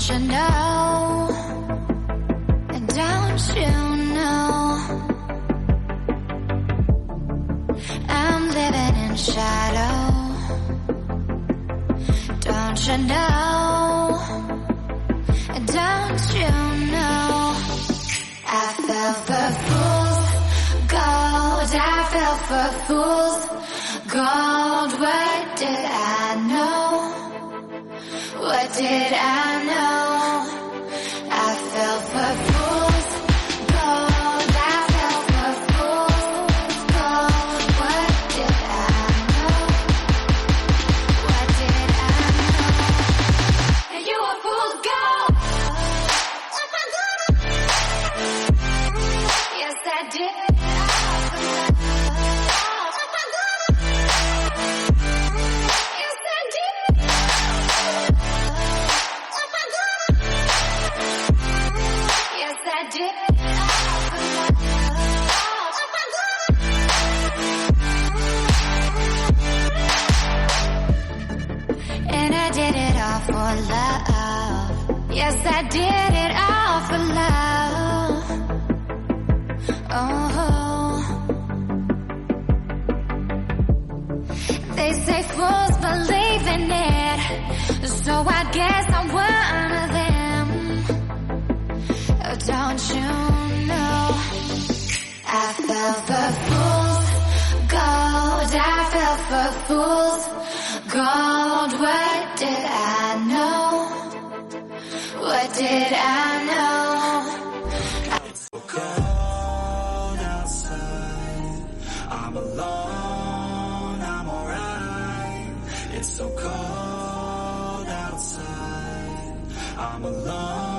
you know? Don't you know? I'm living in shadow. Don't you know? Don't you know? I fell for fools gold. I fell for fools gold. What did I know? What did I know? I fell for fools gold. I fell for fools gold. What did I know? What did I know? And you were fool's gold. Yes, I did. And I did it all for love. Yes, I did it all for love. Oh, they say fools believe in it, so I guess I'm one of them. Don't you know? I fell for fools gold. I fell for fools gold. What did I know? What did I know? It's so cold outside. I'm alone, I'm alright. It's so cold outside. I'm alone.